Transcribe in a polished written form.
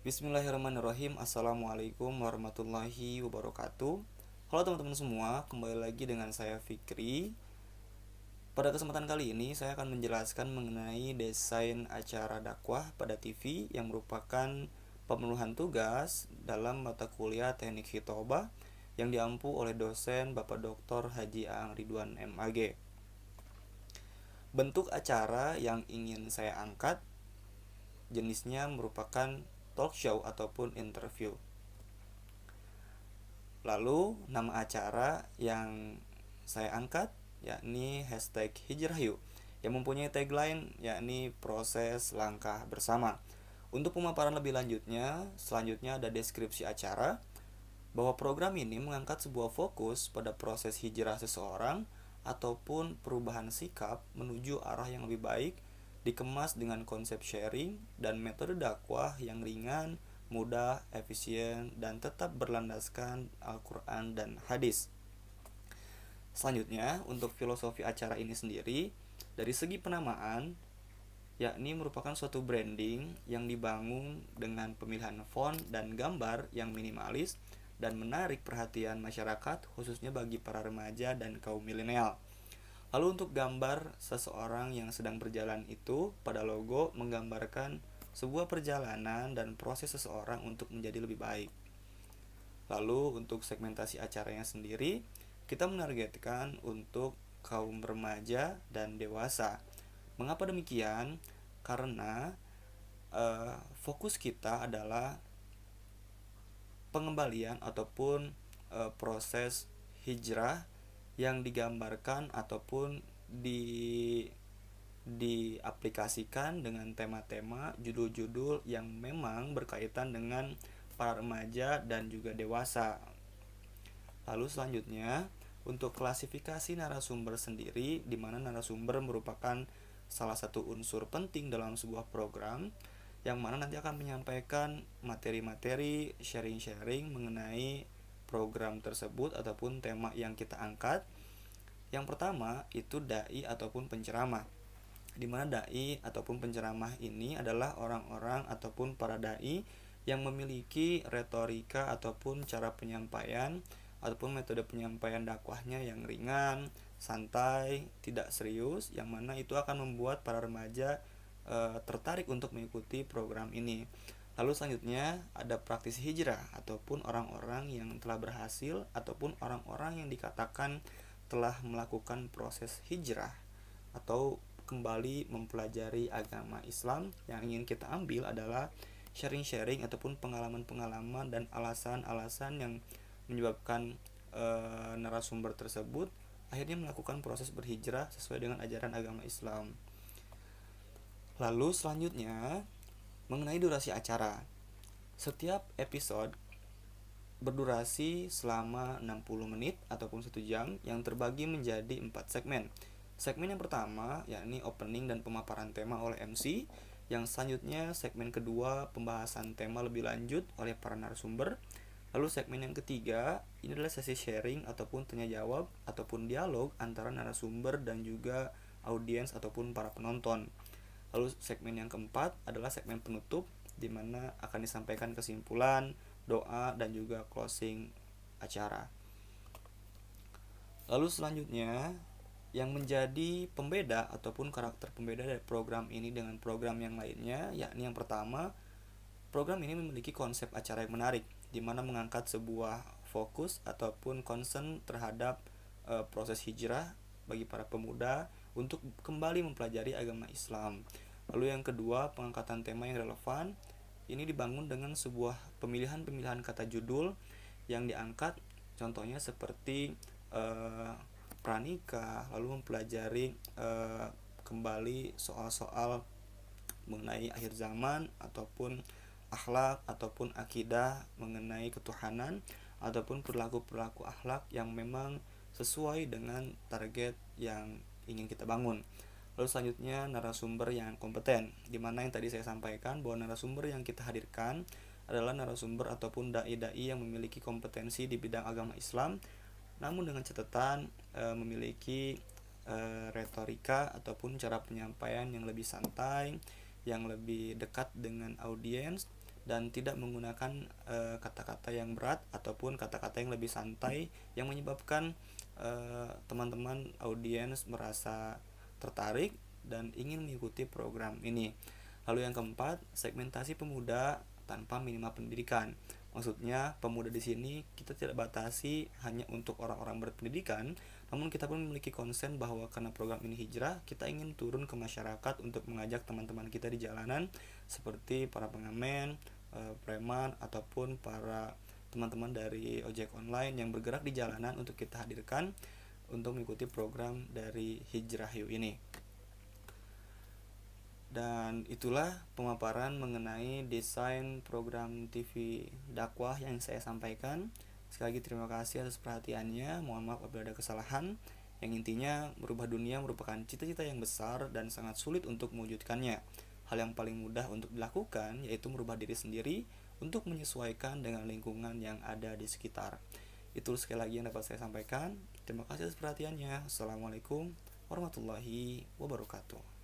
Bismillahirrahmanirrahim. Assalamualaikum warahmatullahi wabarakatuh. Halo teman-teman semua, kembali lagi dengan saya Fikri. Pada kesempatan kali ini saya akan menjelaskan mengenai desain acara dakwah pada TV yang merupakan pemenuhan tugas dalam mata kuliah Teknik Khitobah yang diampu oleh dosen Bapak Dr. Haji Aang Ridwan MAG. Bentuk acara yang ingin saya angkat jenisnya merupakan talk show ataupun interview. Lalu nama acara yang saya angkat yakni #hijrahyuk yang mempunyai tagline yakni proses langkah bersama. Untuk pemaparan lebih lanjutnya, selanjutnya ada deskripsi acara bahwa program ini mengangkat sebuah fokus pada proses hijrah seseorang ataupun perubahan sikap menuju arah yang lebih baik, dikemas dengan konsep sharing dan metode dakwah yang ringan, mudah, efisien, dan tetap berlandaskan Al-Quran dan hadis. Selanjutnya, untuk filosofi acara ini sendiri, dari segi penamaan, yakni merupakan suatu branding yang dibangun dengan pemilihan font dan gambar yang minimalis dan menarik perhatian masyarakat, khususnya bagi para remaja dan kaum milenial. Lalu untuk gambar seseorang yang sedang berjalan itu, pada logo menggambarkan sebuah perjalanan dan proses seseorang untuk menjadi lebih baik. Lalu untuk segmentasi acaranya sendiri, kita menargetkan untuk kaum remaja dan dewasa. Mengapa demikian? Karena fokus kita adalah pengembalian ataupun proses hijrah yang digambarkan ataupun diaplikasikan dengan tema-tema judul-judul yang memang berkaitan dengan para remaja dan juga dewasa. Lalu selanjutnya untuk klasifikasi narasumber sendiri, di mana narasumber merupakan salah satu unsur penting dalam sebuah program yang mana nanti akan menyampaikan materi-materi sharing-sharing mengenai program tersebut ataupun tema yang kita angkat. Yang pertama itu dai ataupun penceramah, di mana dai ataupun penceramah ini adalah orang-orang ataupun para dai yang memiliki retorika ataupun cara penyampaian ataupun metode penyampaian dakwahnya yang ringan, santai, tidak serius, yang mana itu akan membuat para remaja tertarik untuk mengikuti program ini. Lalu selanjutnya ada praktisi hijrah ataupun orang-orang yang telah berhasil ataupun orang-orang yang dikatakan telah melakukan proses hijrah atau kembali mempelajari agama Islam. Yang ingin kita ambil adalah sharing-sharing ataupun pengalaman-pengalaman dan alasan-alasan yang menyebabkan narasumber tersebut akhirnya melakukan proses berhijrah sesuai dengan ajaran agama Islam. Lalu selanjutnya mengenai durasi acara. Setiap episode berdurasi selama 60 menit ataupun 1 jam yang terbagi menjadi 4 segmen. Segmen yang pertama yakni opening dan pemaparan tema oleh MC. Yang selanjutnya segmen kedua pembahasan tema lebih lanjut oleh para narasumber. Lalu segmen yang ketiga ini adalah sesi sharing ataupun tanya jawab ataupun dialog antara narasumber dan juga audiens ataupun para penonton. Lalu segmen yang keempat adalah segmen penutup, di mana akan disampaikan kesimpulan, doa, dan juga closing acara. Lalu selanjutnya yang menjadi pembeda ataupun karakter pembeda dari program ini dengan program yang lainnya, yakni yang pertama, program ini memiliki konsep acara yang menarik, di mana mengangkat sebuah fokus ataupun concern terhadap proses hijrah bagi para pemuda untuk kembali mempelajari agama Islam. Lalu yang kedua, pengangkatan tema yang relevan. Ini dibangun dengan sebuah pemilihan kata judul yang diangkat, contohnya seperti pranikah, lalu mempelajari kembali soal-soal mengenai akhir zaman ataupun akhlak ataupun akidah mengenai ketuhanan ataupun perilaku-perilaku akhlak yang memang sesuai dengan target yang ingin kita bangun. Lalu selanjutnya narasumber yang kompeten, di mana yang tadi saya sampaikan bahwa narasumber yang kita hadirkan adalah narasumber ataupun dai-dai yang memiliki kompetensi di bidang agama Islam, namun dengan catatan memiliki retorika ataupun cara penyampaian yang lebih santai, yang lebih dekat dengan audiens, dan tidak menggunakan kata-kata yang berat ataupun kata-kata yang lebih santai yang menyebabkan teman-teman audiens merasa tertarik dan ingin mengikuti program ini. Lalu yang keempat, segmentasi pemuda tanpa minimal pendidikan. Maksudnya pemuda di sini kita tidak batasi hanya untuk orang-orang berpendidikan, namun kita pun memiliki konsen bahwa karena program ini hijrah, kita ingin turun ke masyarakat untuk mengajak teman-teman kita di jalanan seperti para pengamen, preman ataupun para teman-teman dari ojek online yang bergerak di jalanan untuk kita hadirkan untuk mengikuti program dari Hijrah Yuk ini. Dan itulah pemaparan mengenai desain program TV dakwah yang saya sampaikan. Sekali lagi terima kasih atas perhatiannya. Mohon maaf apabila ada kesalahan. Yang intinya merubah dunia merupakan cita-cita yang besar dan sangat sulit untuk mewujudkannya. Hal yang paling mudah untuk dilakukan yaitu merubah diri sendiri untuk menyesuaikan dengan lingkungan yang ada di sekitar. Itu sekali lagi yang dapat saya sampaikan. Terima kasih atas perhatiannya. Assalamualaikum warahmatullahi wabarakatuh.